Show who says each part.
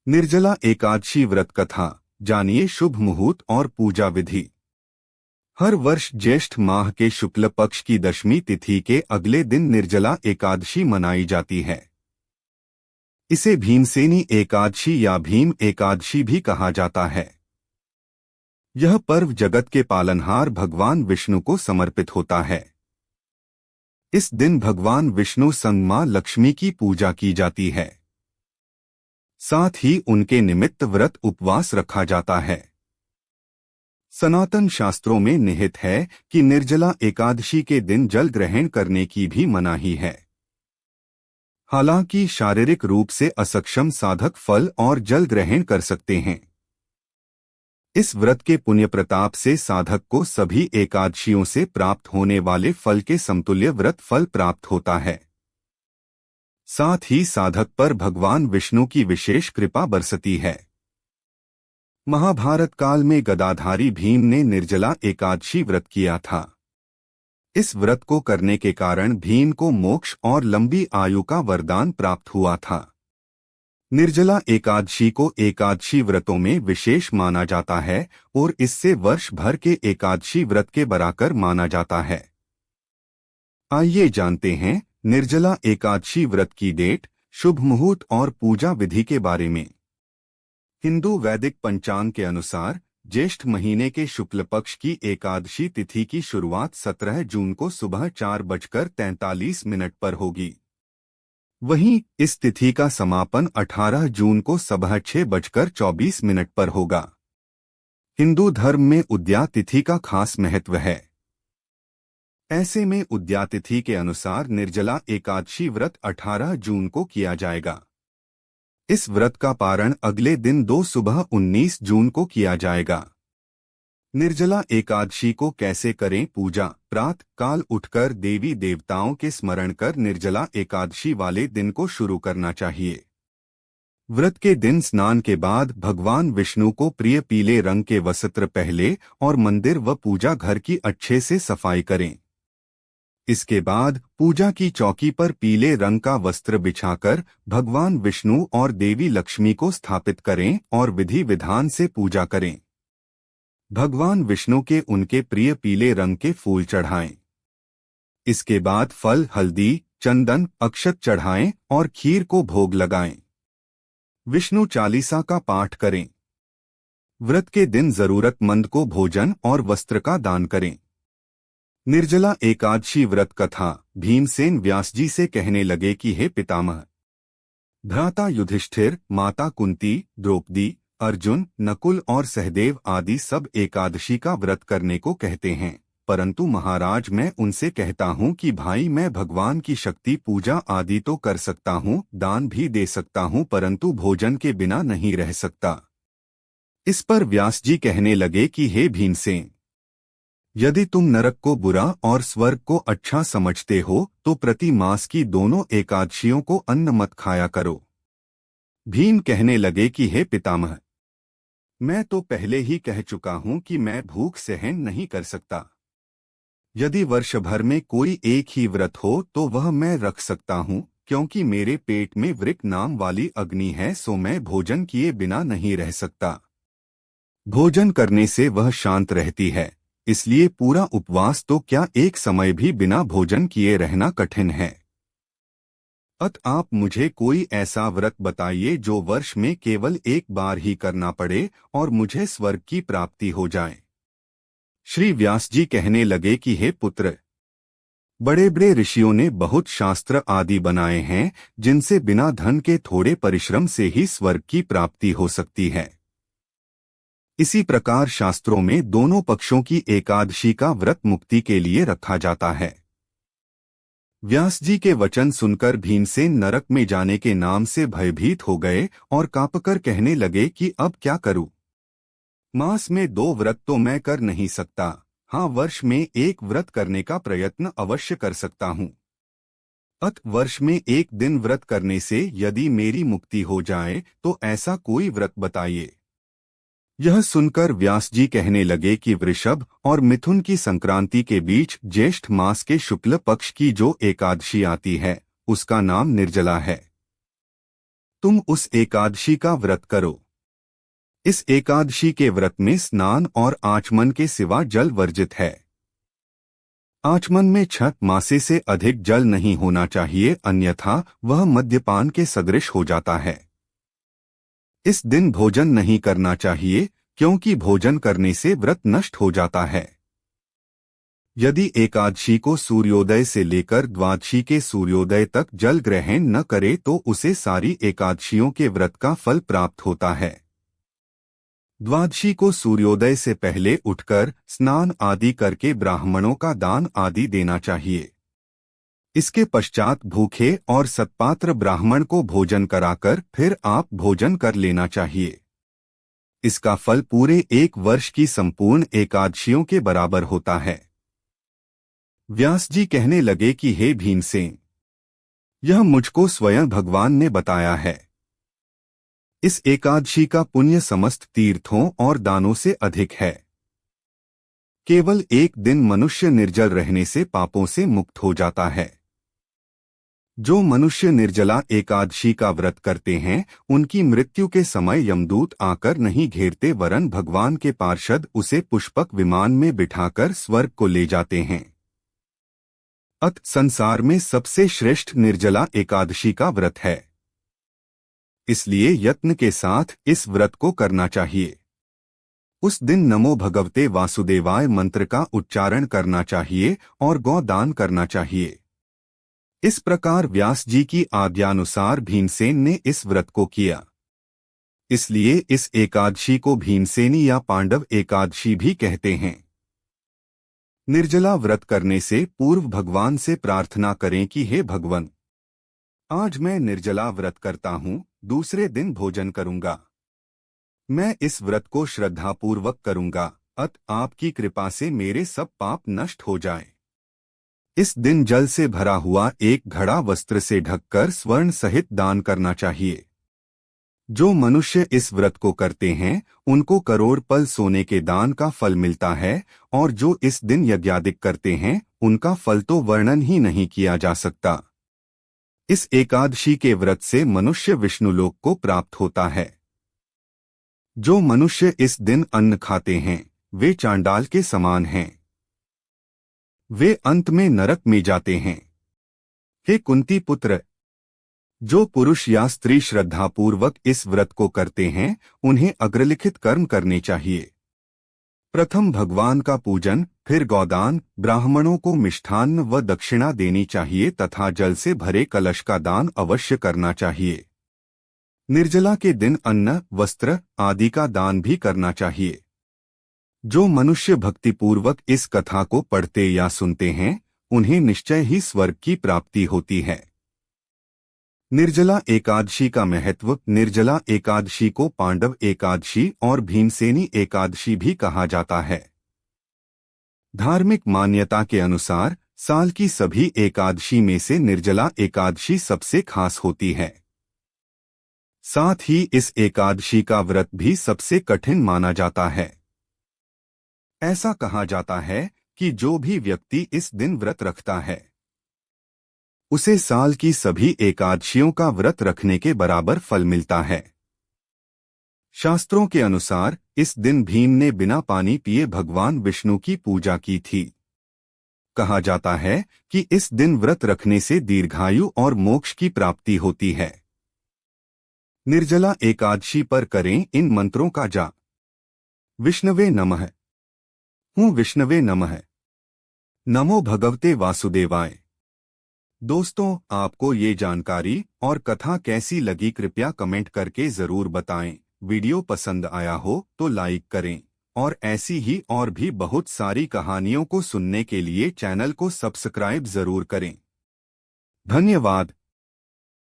Speaker 1: निर्जला एकादशी व्रत कथा। जानिए शुभ मुहूर्त और पूजा विधि। हर वर्ष ज्येष्ठ माह के शुक्ल पक्ष की दशमी तिथि के अगले दिन निर्जला एकादशी मनाई जाती है। इसे भीमसेनी एकादशी या भीम एकादशी भी कहा जाता है। यह पर्व जगत के पालनहार भगवान विष्णु को समर्पित होता है। इस दिन भगवान विष्णु संग मां लक्ष्मी की पूजा की जाती है। साथ ही उनके निमित्त व्रत उपवास रखा जाता है। सनातन शास्त्रों में निहित है कि निर्जला एकादशी के दिन जल ग्रहण करने की भी मनाही है। हालांकि शारीरिक रूप से असक्षम साधक फल और जल ग्रहण कर सकते हैं। इस व्रत के पुण्य प्रताप से साधक को सभी एकादशियों से प्राप्त होने वाले फल के समतुल्य व्रत फल प्राप्त होता है। साथ ही साधक पर भगवान विष्णु की विशेष कृपा बरसती है। महाभारत काल में गदाधारी भीम ने निर्जला एकादशी व्रत किया था। इस व्रत को करने के कारण भीम को मोक्ष और लंबी आयु का वरदान प्राप्त हुआ था। निर्जला एकादशी को एकादशी व्रतों में विशेष माना जाता है और इससे वर्ष भर के एकादशी व्रत के बराबर माना जाता है। आइए जानते हैं निर्जला एकादशी व्रत की डेट, शुभ मुहूर्त और पूजा विधि के बारे में। हिंदू वैदिक पंचांग के अनुसार ज्येष्ठ महीने के शुक्ल पक्ष की एकादशी तिथि की शुरुआत 17 जून को सुबह 4:43 पर होगी। वहीं इस तिथि का समापन 18 जून को सुबह 6:24 पर होगा। हिंदू धर्म में उद्या तिथि का खास महत्व है। ऐसे में उद्या तिथि के अनुसार निर्जला एकादशी व्रत 18 जून को किया जाएगा। इस व्रत का पारण अगले दिन 2 सुबह 19 जून को किया जाएगा। निर्जला एकादशी को कैसे करें पूजा। प्रातः काल उठकर देवी देवताओं के स्मरण कर निर्जला एकादशी वाले दिन को शुरू करना चाहिए। व्रत के दिन स्नान के बाद भगवान विष्णु को प्रिय पीले रंग के वस्त्र पहले और मंदिर व पूजा घर की अच्छे से सफाई करें। इसके बाद पूजा की चौकी पर पीले रंग का वस्त्र बिछाकर भगवान विष्णु और देवी लक्ष्मी को स्थापित करें और विधि विधान से पूजा करें। भगवान विष्णु के उनके प्रिय पीले रंग के फूल चढ़ाएं। इसके बाद फल, हल्दी, चंदन, अक्षत चढ़ाएं और खीर को भोग लगाएं। विष्णु चालीसा का पाठ करें। व्रत के दिन जरूरतमंद को भोजन और वस्त्र का दान करें। निर्जला एकादशी व्रत कथा। भीमसेन व्यास जी से कहने लगे कि हे पितामह, भ्राता युधिष्ठिर, माता कुंती, द्रौपदी, अर्जुन, नकुल और सहदेव आदि सब एकादशी का व्रत करने को कहते हैं, परंतु महाराज मैं उनसे कहता हूँ कि भाई मैं भगवान की शक्ति पूजा आदि तो कर सकता हूँ, दान भी दे सकता हूँ, परंतु भोजन के बिना नहीं रह सकता। इस पर व्यास जी कहने लगे कि हे भीमसेन, यदि तुम नरक को बुरा और स्वर्ग को अच्छा समझते हो तो प्रति मास की दोनों एकादशियों को अन्न मत खाया करो। भीम कहने लगे कि हे पितामह, मैं तो पहले ही कह चुका हूं कि मैं भूख सहन नहीं कर सकता। यदि वर्ष भर में कोई एक ही व्रत हो तो वह मैं रख सकता हूं, क्योंकि मेरे पेट में वृक नाम वाली अग्नि है, सो मैं भोजन किए बिना नहीं रह सकता। भोजन करने से वह शांत रहती है, इसलिए पूरा उपवास तो क्या एक समय भी बिना भोजन किए रहना कठिन है। आप मुझे कोई ऐसा व्रत बताइए जो वर्ष में केवल एक बार ही करना पड़े और मुझे स्वर्ग की प्राप्ति हो जाए। श्री व्यास जी कहने लगे कि हे पुत्र, बड़े बड़े ऋषियों ने बहुत शास्त्र आदि बनाए हैं जिनसे बिना धन के थोड़े परिश्रम से ही स्वर्ग की प्राप्ति हो सकती है। इसी प्रकार शास्त्रों में दोनों पक्षों की एकादशी का व्रत मुक्ति के लिए रखा जाता है। व्यास जी के वचन सुनकर भीमसेन नरक में जाने के नाम से भयभीत हो गए और कांपकर कहने लगे कि अब क्या करूं। मास में 2 व्रत तो मैं कर नहीं सकता, हाँ वर्ष में एक व्रत करने का प्रयत्न अवश्य कर सकता हूं। वर्ष में एक दिन व्रत करने से यदि मेरी मुक्ति हो जाए तो ऐसा कोई व्रत बताइए। यह सुनकर व्यास जी कहने लगे कि वृषभ और मिथुन की संक्रांति के बीच ज्येष्ठ मास के शुक्ल पक्ष की जो एकादशी आती है उसका नाम निर्जला है। तुम उस एकादशी का व्रत करो। इस एकादशी के व्रत में स्नान और आचमन के सिवा जल वर्जित है। आचमन में 6 मासे से अधिक जल नहीं होना चाहिए, अन्यथा वह मद्यपान के सदृश हो जाता है। इस दिन भोजन नहीं करना चाहिए, क्योंकि भोजन करने से व्रत नष्ट हो जाता है। यदि एकादशी को सूर्योदय से लेकर द्वादशी के सूर्योदय तक जल ग्रहण न करे तो उसे सारी एकादशियों के व्रत का फल प्राप्त होता है। द्वादशी को सूर्योदय से पहले उठकर स्नान आदि करके ब्राह्मणों का दान आदि देना चाहिए। इसके पश्चात भूखे और सत्पात्र ब्राह्मण को भोजन कराकर फिर आप भोजन कर लेना चाहिए। इसका फल पूरे 1 वर्ष की संपूर्ण एकादशियों के बराबर होता है। व्यास जी कहने लगे कि हे भीमसेन, यह मुझको स्वयं भगवान ने बताया है। इस एकादशी का पुण्य समस्त तीर्थों और दानों से अधिक है। केवल एक दिन मनुष्य निर्जल रहने से पापों से मुक्त हो जाता है। जो मनुष्य निर्जला एकादशी का व्रत करते हैं, उनकी मृत्यु के समय यमदूत आकर नहीं घेरते, वरन भगवान के पार्षद उसे पुष्पक विमान में बिठाकर स्वर्ग को ले जाते हैं। अत संसार में सबसे श्रेष्ठ निर्जला एकादशी का व्रत है। इसलिए यत्न के साथ इस व्रत को करना चाहिए। उस दिन नमो भगवते वासुदेवाय मंत्र का उच्चारण करना चाहिए और गौदान करना चाहिए। इस प्रकार व्यास जी की आज्ञानुसार भीमसेन ने इस व्रत को किया। इसलिए इस एकादशी को भीमसेनी या पांडव एकादशी भी कहते हैं। निर्जला व्रत करने से पूर्व भगवान से प्रार्थना करें कि हे भगवान, आज मैं निर्जला व्रत करता हूँ, दूसरे दिन भोजन करूंगा। मैं इस व्रत को श्रद्धापूर्वक करूंगा, अत आपकी कृपा से मेरे सब पाप नष्ट हो जाएं। इस दिन जल से भरा हुआ एक घड़ा वस्त्र से ढककर स्वर्ण सहित दान करना चाहिए। जो मनुष्य इस व्रत को करते हैं, उनको करोड़ पल सोने के दान का फल मिलता है, और जो इस दिन यज्ञादिक करते हैं, उनका फल तो वर्णन ही नहीं किया जा सकता। इस एकादशी के व्रत से मनुष्य विष्णुलोक को प्राप्त होता है। जो मनुष्य इस दिन अन्न खाते हैं, वे चांडाल के समान हैं। वे अंत में नरक में जाते हैं। हे कुंती पुत्र, जो पुरुष या स्त्री श्रद्धापूर्वक इस व्रत को करते हैं, उन्हें अग्रलिखित कर्म करने चाहिए। प्रथम भगवान का पूजन, फिर गौदान, ब्राह्मणों को मिष्ठान्न व दक्षिणा देनी चाहिए तथा जल से भरे कलश का दान अवश्य करना चाहिए। निर्जला के दिन अन्न, वस्त्र आदि का दान भी करना चाहिए। जो मनुष्य भक्तिपूर्वक इस कथा को पढ़ते या सुनते हैं, उन्हें निश्चय ही स्वर्ग की प्राप्ति होती है। निर्जला एकादशी का महत्व। निर्जला एकादशी को पांडव एकादशी और भीमसेनी एकादशी भी कहा जाता है। धार्मिक मान्यता के अनुसार साल की सभी एकादशी में से निर्जला एकादशी सबसे खास होती है। साथ ही इस एकादशी का व्रत भी सबसे कठिन माना जाता है। ऐसा कहा जाता है कि जो भी व्यक्ति इस दिन व्रत रखता है, उसे साल की सभी एकादशियों का व्रत रखने के बराबर फल मिलता है। शास्त्रों के अनुसार इस दिन भीम ने बिना पानी पिए भगवान विष्णु की पूजा की थी। कहा जाता है कि इस दिन व्रत रखने से दीर्घायु और मोक्ष की प्राप्ति होती है। निर्जला एकादशी पर करें इन मंत्रों का जाप। विष्णवे नमः। हूँ विष्णवे नमः। नमो भगवते वासुदेवाय। दोस्तों, आपको ये जानकारी और कथा कैसी लगी कृपया कमेंट करके जरूर बताएं। वीडियो पसंद आया हो तो लाइक करें और ऐसी ही और भी बहुत सारी कहानियों को सुनने के लिए चैनल को सब्सक्राइब जरूर करें। धन्यवाद।